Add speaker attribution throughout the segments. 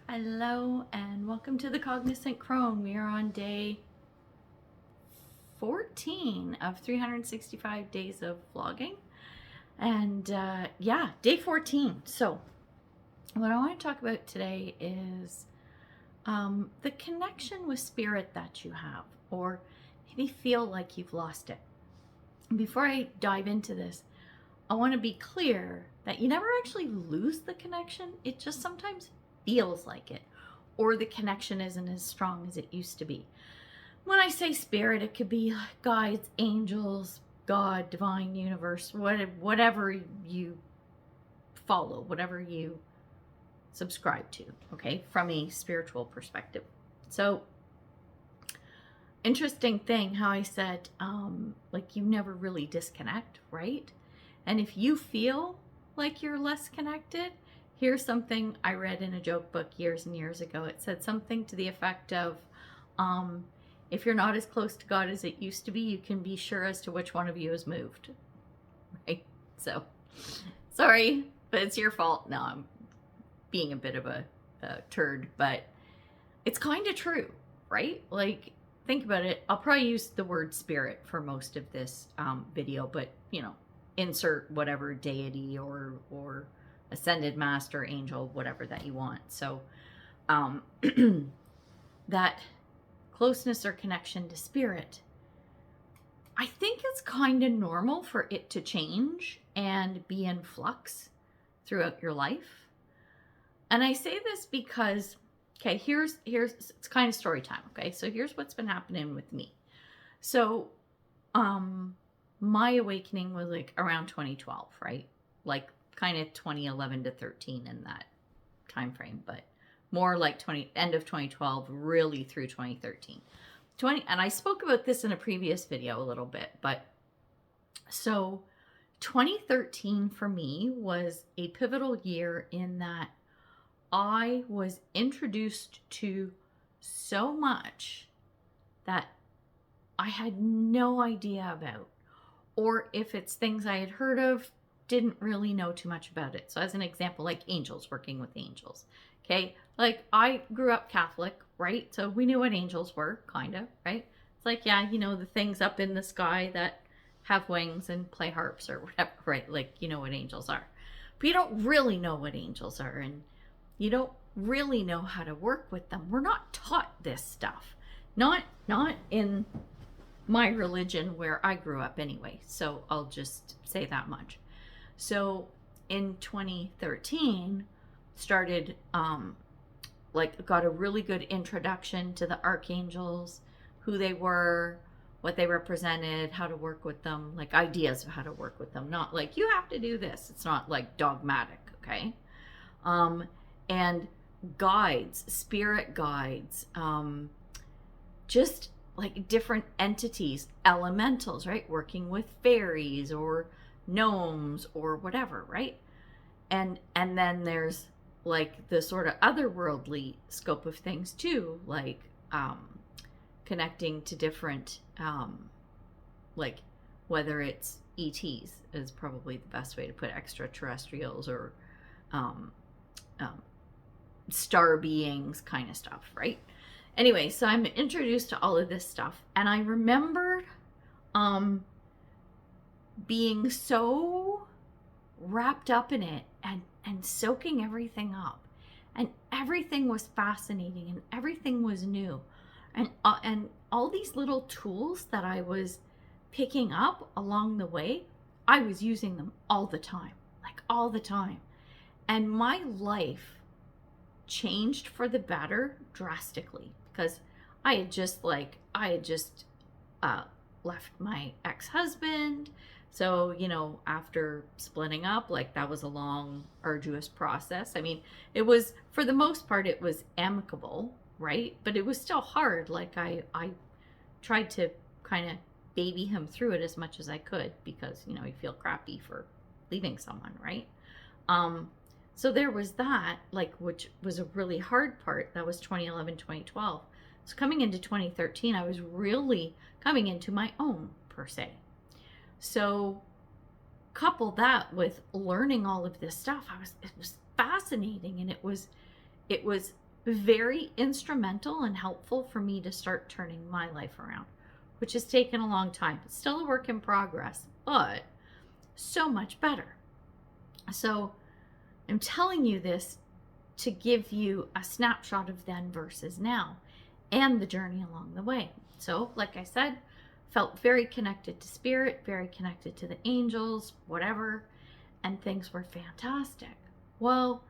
Speaker 1: Hello and welcome to the Cognizant Crone. We are on day 14 of 365 days of vlogging. And day 14. So what I want to talk about today is the connection with spirit that you have, or maybe feel like you've lost it. Before I dive into this, I want to be clear that you never actually lose the connection. It just sometimes feels like it, or the connection isn't as strong as it used to be. When I say spirit, it could be guides, angels, God, divine, universe, whatever you follow, whatever you subscribe to, okay, from a spiritual perspective. So interesting thing how I said, you never really disconnect, right? And if you feel like you're less connected, here's something I read in a joke book years and years ago. It said something to the effect of, if you're not as close to God as it used to be, you can be sure as to which one of you has moved, right? So, sorry, but it's your fault. No, I'm being a bit of a turd, but it's kind of true, right? Like, think about it. I'll probably use the word spirit for most of this video, but, insert whatever deity or ascended master, angel, whatever that you want. So that closeness or connection to spirit, I think it's kind of normal for it to change and be in flux throughout your life. And I say this because, okay, here's it's kind of story time, okay? So here's what's been happening with me. So my awakening was like around 2012, right? Like kind of 2011 to 13 in that time frame, but more like end of 2012, really through 2013. And I spoke about this in a previous video a little bit, but so 2013 for me was a pivotal year in that I was introduced to so much that I had no idea about, or if it's things I had heard of, didn't really know too much about it. So as an example, like angels, working with angels. Okay, like I grew up Catholic, right? So we knew what angels were, kind of, right? It's like, yeah, the things up in the sky that have wings and play harps or whatever, right? Like, you know what angels are. But you don't really know what angels are, and you don't really know how to work with them. We're not taught this stuff. Not in my religion where I grew up anyway. So I'll just say that much. So in 2013, started, got a really good introduction to the archangels, who they were, what they represented, how to work with them, like ideas of how to work with them. Not like, you have to do this. It's not like dogmatic, okay? And guides, spirit guides, just like different entities, elementals, right? Working with fairies or gnomes or whatever, right? And then there's like the sort of otherworldly scope of things too, like connecting to different, like whether it's ETs is probably the best way to put extraterrestrials, or star beings kind of stuff, right? Anyway, so I'm introduced to all of this stuff, and I remember being so wrapped up in it and soaking everything up, and everything was fascinating and everything was new, and all these little tools that I was picking up along the way, I was using them all the time, like all the time, and my life changed for the better drastically, because I had just left my ex-husband. So, after splitting up, like that was a long, arduous process. I mean, it was, for the most part, it was amicable, right? But it was still hard. Like I tried to kind of baby him through it as much as I could, because, you feel crappy for leaving someone, right? So there was that, like, which was a really hard part. That was 2011, 2012. So coming into 2013, I was really coming into my own, per se. So couple that with learning all of this stuff, it was fascinating, and it was very instrumental and helpful for me to start turning my life around, which has taken a long time. It's still a work in progress, but so much better. So I'm telling you this to give you a snapshot of then versus now and the journey along the way. So, like I said, felt very connected to spirit, very connected to the angels, whatever, and things were fantastic. Well,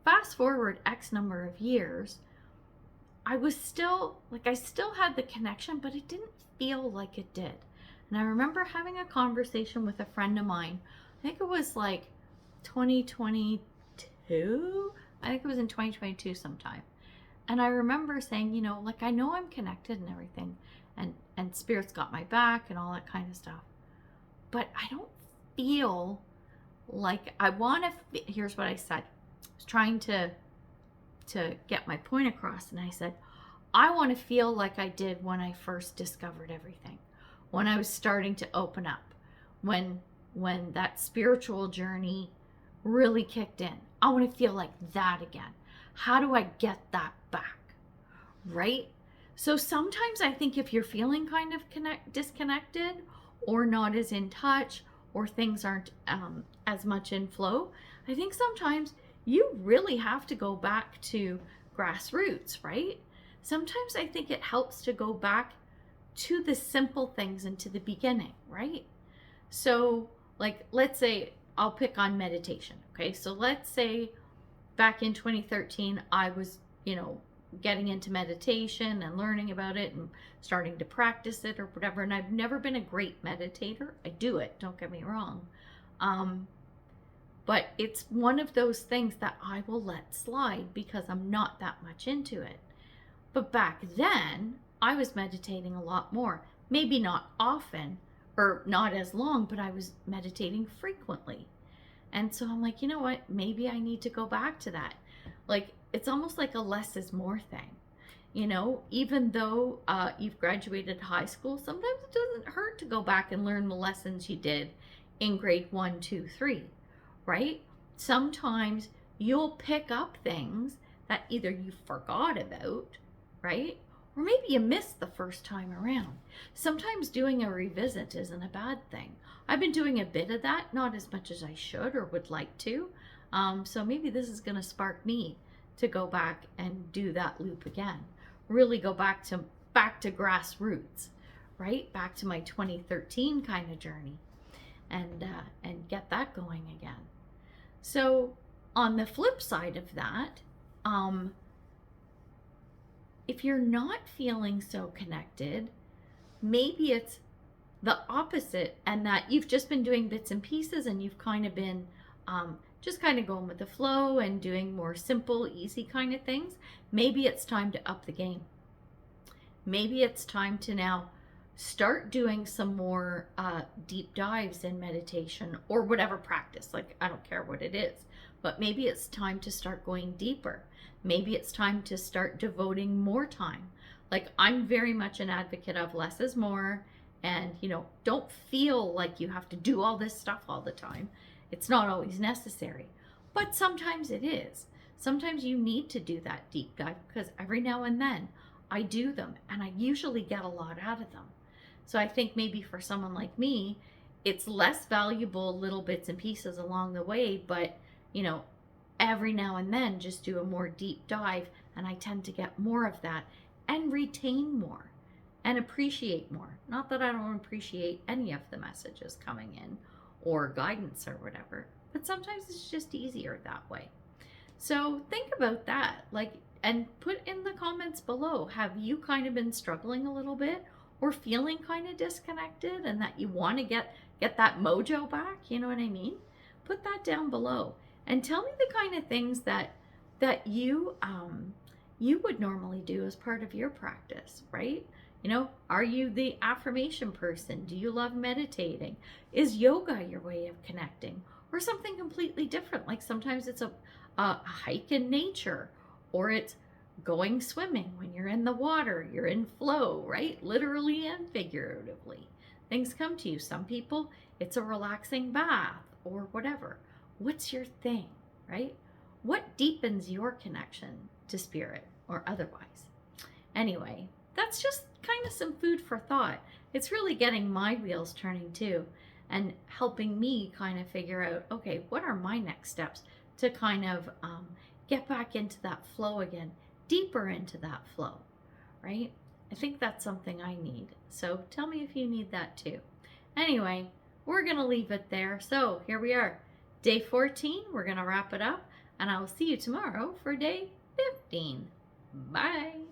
Speaker 1: fast forward X number of years, I still had the connection, but it didn't feel like it did. And I remember having a conversation with a friend of mine. I think it was like 2022. I think it was in 2022 sometime. And I remember saying, I know I'm connected and everything, and spirit's got my back and all that kind of stuff. But I don't feel like I want to, here's what I said. I was trying to get my point across. And I said, I want to feel like I did when I first discovered everything, when I was starting to open up, when that spiritual journey really kicked in. I want to feel like that again. How do I get that back? Right? So sometimes I think if you're feeling kind of disconnected or not as in touch, or things aren't as much in flow, I think sometimes you really have to go back to grassroots, right? Sometimes I think it helps to go back to the simple things and to the beginning, right? So like, let's say I'll pick on meditation. Okay. So let's say back in 2013, I was, getting into meditation and learning about it and starting to practice it or whatever. And I've never been a great meditator. I do it, don't get me wrong. But it's one of those things that I will let slide because I'm not that much into it. But back then, I was meditating a lot more. Maybe not often or not as long, but I was meditating frequently. And so I'm like, you know what? Maybe I need to go back to that. Like, it's almost like a less is more thing. Even though you've graduated high school, sometimes it doesn't hurt to go back and learn the lessons you did in grade 1, 2, 3, right? Sometimes you'll pick up things that either you forgot about, right? Or maybe you missed the first time around. Sometimes doing a revisit isn't a bad thing. I've been doing a bit of that, not as much as I should or would like to. So maybe this is going to spark me to go back and do that loop again. Really go back to grassroots, right? Back to my 2013 kind of journey, and get that going again. So on the flip side of that, if you're not feeling so connected, maybe it's the opposite, and that you've just been doing bits and pieces and you've kind of been just kind of going with the flow and doing more simple, easy kind of things. Maybe it's time to up the game. Maybe it's time to now start doing some more deep dives in meditation or whatever practice. Like, I don't care what it is, but maybe it's time to start going deeper. Maybe it's time to start devoting more time. Like, I'm very much an advocate of less is more, and don't feel like you have to do all this stuff all the time. It's not always necessary, but sometimes it is. Sometimes you need to do that deep dive, because every now and then I do them and I usually get a lot out of them. So I think maybe for someone like me, it's less valuable little bits and pieces along the way, but every now and then just do a more deep dive, and I tend to get more of that and retain more and appreciate more. Not that I don't appreciate any of the messages coming in or guidance or whatever, but sometimes it's just easier that way. So think about that, and put in the comments below, have you kind of been struggling a little bit or feeling kind of disconnected and that you want to get that mojo back? You know what I mean? Put that down below and tell me the kind of things that you would normally do as part of your practice, right? Are you the affirmation person? Do you love meditating? Is yoga your way of connecting? Or something completely different? Like sometimes it's a hike in nature, or it's going swimming when you're in the water, you're in flow, right? Literally and figuratively. Things come to you. Some people, it's a relaxing bath or whatever. What's your thing, right? What deepens your connection to spirit or otherwise? Anyway, that's just kind of some food for thought. It's really getting my wheels turning too, and helping me kind of figure out, okay, what are my next steps to kind of get back into that flow again, deeper into that flow, right? I think that's something I need. So tell me if you need that too. Anyway, we're going to leave it there. So here we are, day 14. We're going to wrap it up, and I will see you tomorrow for day 15. Bye.